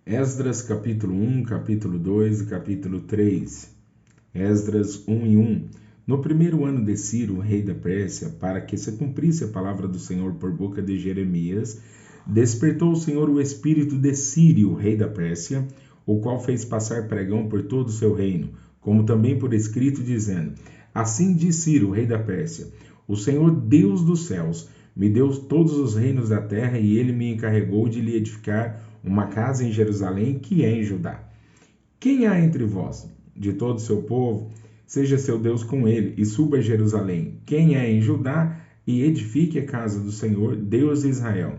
Esdras capítulo 1, capítulo 2 e capítulo 3. Esdras 1 e 1. No primeiro ano de Ciro, rei da Pérsia, para que se cumprisse a palavra do Senhor por boca de Jeremias, despertou o Senhor o espírito de Círio, rei da Pérsia, o qual fez passar pregão por todo o seu reino, como também por escrito, dizendo: Assim diz Ciro, rei da Pérsia: O Senhor Deus dos céus me deu todos os reinos da terra, e ele me encarregou de lhe edificar uma casa em Jerusalém, que é em Judá. Quem há entre vós, de todo o seu povo, seja seu Deus com ele, e suba a Jerusalém. Quem é em Judá, e edifique a casa do Senhor, Deus de Israel.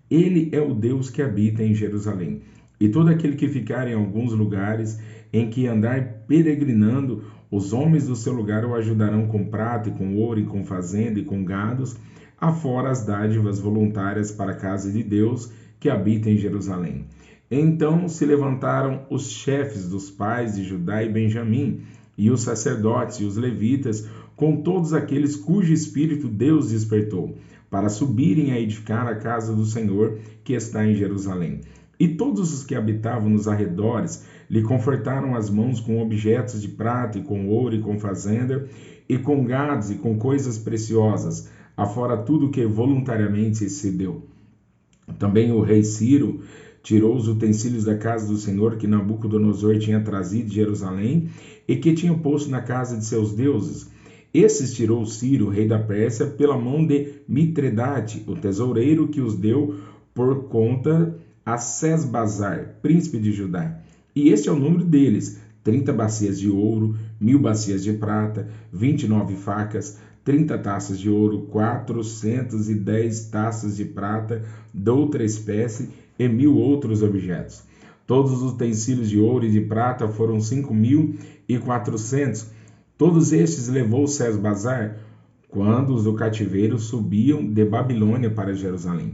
Ele é o Deus que habita em Jerusalém. E todo aquele que ficar em alguns lugares em que andar peregrinando, os homens do seu lugar o ajudarão com prata e com ouro e com fazenda e com gados, afora as dádivas voluntárias para a casa de Deus que habita em Jerusalém. Então se levantaram os chefes dos pais de Judá e Benjamim, e os sacerdotes e os levitas, com todos aqueles cujo espírito Deus despertou, para subirem a edificar a casa do Senhor que está em Jerusalém. E todos os que habitavam nos arredores lhe confortaram as mãos com objetos de prata, e com ouro, e com fazenda, e com gados, e com coisas preciosas, afora tudo que voluntariamente se deu. Também o rei Ciro tirou os utensílios da casa do Senhor que Nabucodonosor tinha trazido de Jerusalém e que tinha posto na casa de seus deuses. Esses tirou Ciro, rei da Pérsia, pela mão de Mitredate, o tesoureiro, que os deu por conta a Sesbazar, príncipe de Judá. E este é o número deles: 30 bacias de ouro, 1000 bacias de prata, 29 facas, 30 taças de ouro, 410 taças de prata de outra espécie e 1000 outros objetos. Todos os utensílios de ouro e de prata foram 5.400. Todos estes levou Sesbazar quando os do cativeiro subiam de Babilônia para Jerusalém.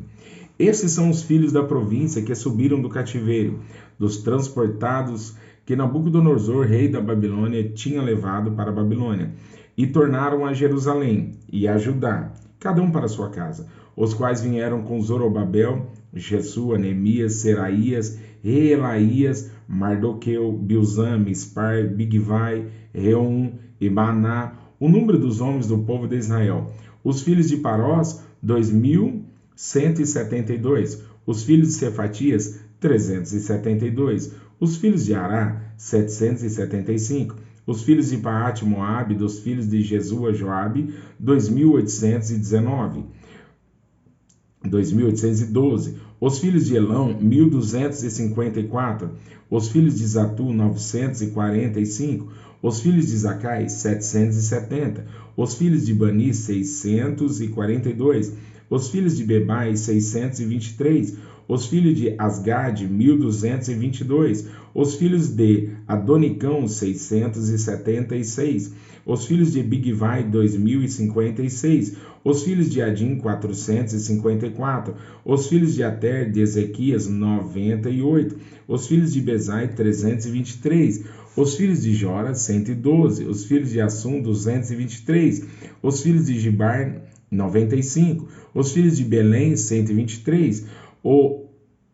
Esses são os filhos da província que subiram do cativeiro, dos transportados que Nabucodonosor, rei da Babilônia, tinha levado para a Babilônia, e tornaram a Jerusalém e a Judá, cada um para sua casa, os quais vieram com Zorobabel, Jesua, Neemias, Seraías, Reelaías, Mardoqueu, Bilzã, Mispar, Bigvai, Reum e Baná, o número dos homens do povo de Israel. Os filhos de Parós, 2.172. Os filhos de Cefatias, 372. Os filhos de Ará, 775. Os filhos de Paate, Moabe, dos filhos de Jesua, Joabe, 2.812. Os filhos de Elão, 1.254. Os filhos de Zatu, 945. Os filhos de Zacai, 770. Os filhos de Bani, 642. Os filhos de Bebai, 623. Os filhos de Asgade, 1.222. Os filhos de Adonicão, 676. Os filhos de Bigvai, 2.056. Os filhos de Adim, 454. Os filhos de Ater, de Ezequias, 98. Os filhos de Bezai, 323. Os filhos de Jora, 112. Os filhos de Assum, 223. Os filhos de Gibar, 95. Os filhos de Belém, 123.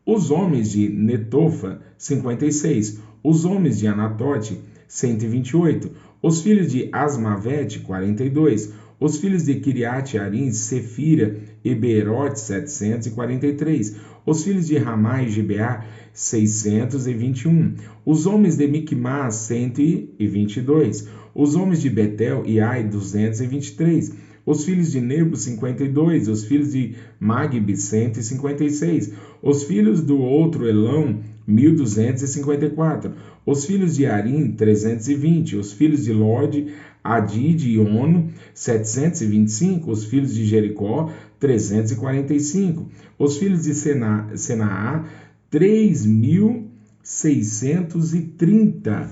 Os homens de Netofa, 56. Os homens de Anatote, 128. Os filhos de Asmavete, 42. Os filhos de Kiriate Arim, Sefira e Beerote, 743. Os filhos de Ramá e Gibeá, 621. Os homens de Micmas, 122. Os homens de Betel e Ai, 223. Os filhos de Nebo, 52. Os filhos de Magbe, 156. Os filhos do outro Elão, 1.254. Os filhos de Arim, 320. Os filhos de Lode, Adide e Ono, 725. Os filhos de Jericó, 345. Os filhos de Senaá, 3.630.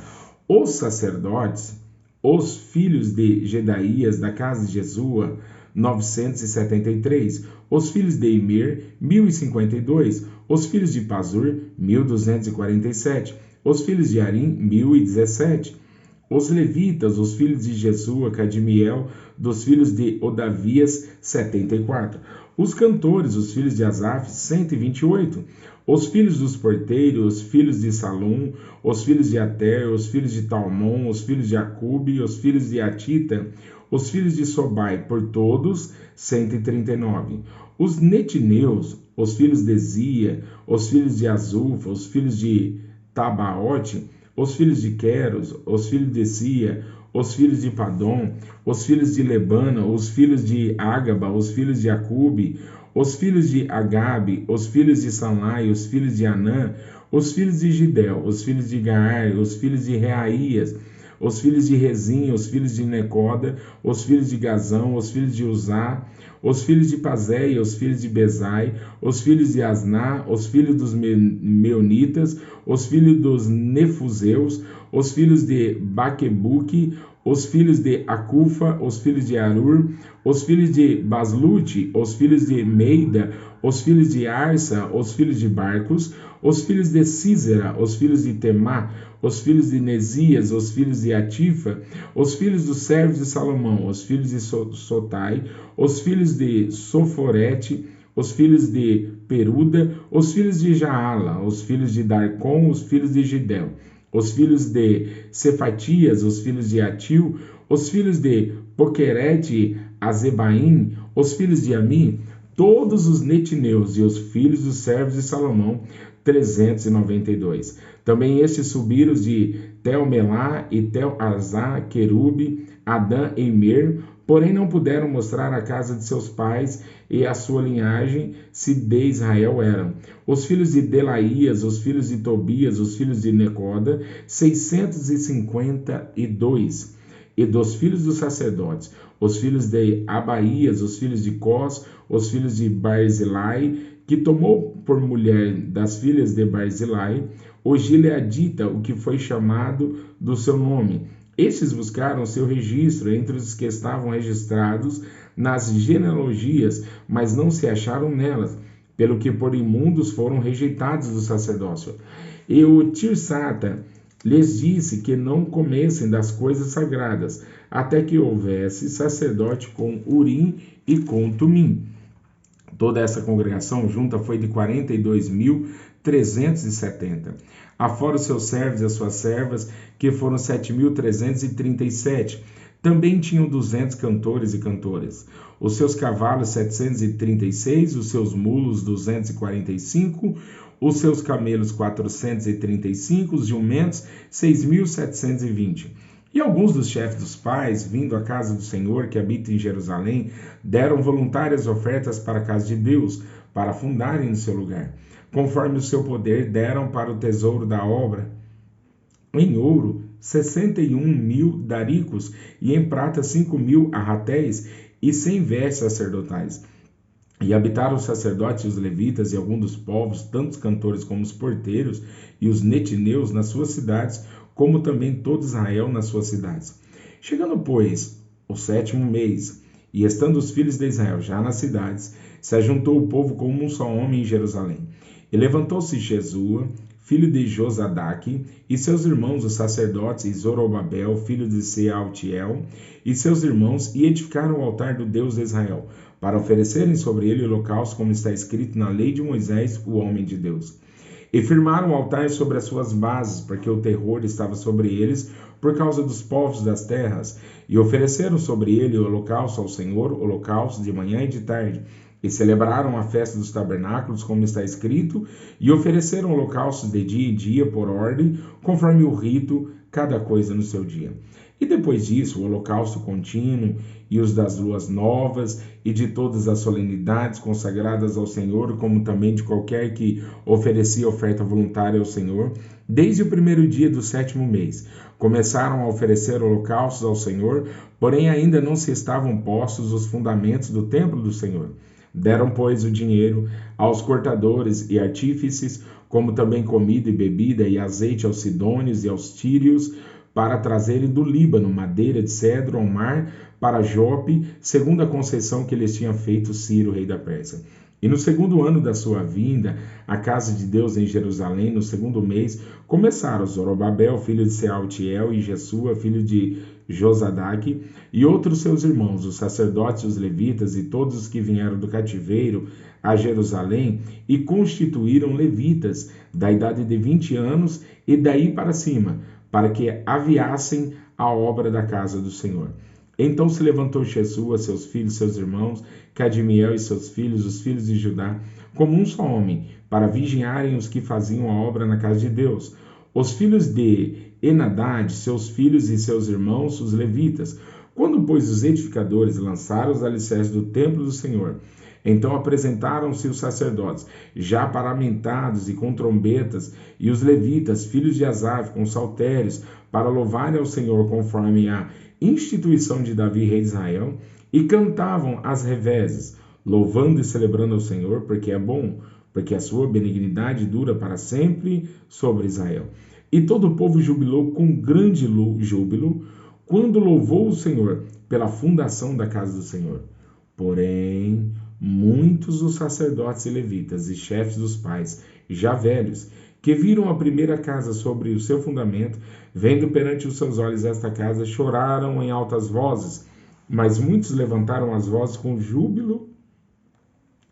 Os sacerdotes, os filhos de Gedaías, da casa de Jesua, 973. Os filhos de Imer, 1.052. Os filhos de Pazur, 1.247. Os filhos de Arim, 1.017. Os levitas, os filhos de Jesua, Cadmiel, dos filhos de Odavias, 74. Os cantores, os filhos de Asaf, 128. Os filhos dos porteiros, os filhos de Salum, os filhos de Ater, os filhos de Talmon, os filhos de Acube, os filhos de Atita, os filhos de Sobai, por todos, 139. Os netineus, os filhos de Zia, os filhos de Azufa, os filhos de Tabaote, os filhos de Queros, os filhos de Sia, os filhos de Padom, os filhos de Lebana, os filhos de Ágaba, os filhos de Acube, os filhos de Agabe, os filhos de Sanlai, os filhos de Anã, os filhos de Gidel, os filhos de Gaar, os filhos de Reaías, os filhos de Rezim, os filhos de Necoda, os filhos de Gazão, os filhos de Uzá, os filhos de Pazéia, os filhos de Bezai, os filhos de Asná, os filhos dos Meunitas, os filhos dos Nefuseus, os filhos de Baquebuque, os filhos de Acufa, os filhos de Arur, os filhos de Baslute, os filhos de Meida, os filhos de Arsa, os filhos de Barcos, os filhos de Císera, os filhos de Temá, os filhos de Nesias, os filhos de Atifa, os filhos dos servos de Salomão, os filhos de Sotai, os filhos de Soforete, os filhos de Peruda, os filhos de Jaala, os filhos de Darcon, os filhos de Gidel, os filhos de Cefatias, os filhos de Atil, os filhos de Poquerete, Azebaim, os filhos de Ami, todos os netineus e os filhos dos servos de Salomão, 392. Também estes subiram de Tel-Melá e Tel-Arzá, Querube, Adã e Mer, porém não puderam mostrar a casa de seus pais e a sua linhagem, se de Israel eram. Os filhos de Delaías, os filhos de Tobias, os filhos de Necoda, 652. E dos filhos dos sacerdotes, os filhos de Abaías, os filhos de Cós, os filhos de Barzilai, que tomou por mulher das filhas de Barzilai, o Gileadita, o que foi chamado do seu nome. Estes buscaram seu registro entre os que estavam registrados nas genealogias, mas não se acharam nelas, pelo que por imundos foram rejeitados do sacerdócio. E o Tirsata lhes disse que não comessem das coisas sagradas, até que houvesse sacerdote com Urim e com Tumim. Toda essa congregação junta foi de 42.370. Afora os seus servos e as suas servas, que foram 7.337. Também tinham 200 cantores e cantoras. Os seus cavalos, 736, os seus mulos, 245, os seus camelos, 435, os jumentos, 6.720. E alguns dos chefes dos pais, vindo à casa do Senhor, que habita em Jerusalém, deram voluntárias ofertas para a casa de Deus, para fundarem no seu lugar. Conforme o seu poder, deram para o tesouro da obra, em ouro, 61.000 daricos, e em prata 5.000 arratéis, e 100 vestes sacerdotais. E habitaram os sacerdotes e os levitas e alguns dos povos, tanto os cantores como os porteiros, e os netineus nas suas cidades, como também todo Israel nas suas cidades. Chegando, pois, o 7º mês, e estando os filhos de Israel já nas cidades, se ajuntou o povo como um só homem em Jerusalém. E levantou-se Jesua, filho de Josadaque, e seus irmãos, os sacerdotes, e Zorobabel, filho de Sealtiel, e seus irmãos, e edificaram o altar do Deus de Israel, para oferecerem sobre ele holocausto, como está escrito na lei de Moisés, o homem de Deus. E firmaram o altar sobre as suas bases, porque o terror estava sobre eles, por causa dos povos das terras, e ofereceram sobre ele o holocausto ao Senhor, holocausto de manhã e de tarde, e celebraram a festa dos tabernáculos, como está escrito, e ofereceram holocaustos de dia em dia, por ordem, conforme o rito, cada coisa no seu dia. E depois disso, o holocausto contínuo, e os das luas novas, e de todas as solenidades consagradas ao Senhor, como também de qualquer que oferecia oferta voluntária ao Senhor, desde o primeiro dia do 7º mês. Começaram a oferecer holocaustos ao Senhor, porém ainda não se estavam postos os fundamentos do templo do Senhor. Deram, pois, o dinheiro aos cortadores e artífices, como também comida e bebida e azeite aos sidônios e aos tírios, para trazerem do Líbano madeira de cedro ao mar para Jope, segundo a concessão que lhes tinha feito Ciro, rei da Pérsia. E no segundo ano da sua vinda, à casa de Deus em Jerusalém, no segundo mês, começaram Zorobabel, filho de Sealtiel, e Jesua, filho de Josadaque, e outros seus irmãos, os sacerdotes, os levitas e todos os que vieram do cativeiro a Jerusalém, e constituíram levitas da idade de 20 anos e daí para cima, para que aviassem a obra da casa do Senhor. Então se levantou Jesua, seus filhos, seus irmãos, Cadmiel e seus filhos, os filhos de Judá, como um só homem, para vigiarem os que faziam a obra na casa de Deus. Os filhos de Enadad, seus filhos e seus irmãos, os levitas. Quando, pois, os edificadores lançaram os alicerces do templo do Senhor, então apresentaram-se os sacerdotes, já paramentados e com trombetas, e os levitas, filhos de Asaf, com saltérios, para louvarem ao Senhor conforme a instituição de Davi, rei de Israel, e cantavam as revezes, louvando e celebrando ao Senhor, porque é bom, porque a sua benignidade dura para sempre sobre Israel. E todo o povo jubilou com grande júbilo, quando louvou o Senhor pela fundação da casa do Senhor. Porém, muitos dos sacerdotes e levitas e chefes dos pais, já velhos, que viram a primeira casa sobre o seu fundamento, vendo perante os seus olhos esta casa, choraram em altas vozes, mas muitos levantaram as vozes com júbilo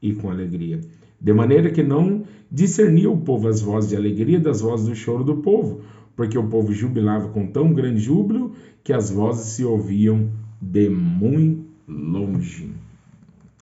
e com alegria, de maneira que não discernia o povo as vozes de alegria das vozes do choro do povo, porque o povo jubilava com tão grande júbilo que as vozes se ouviam de muito longe.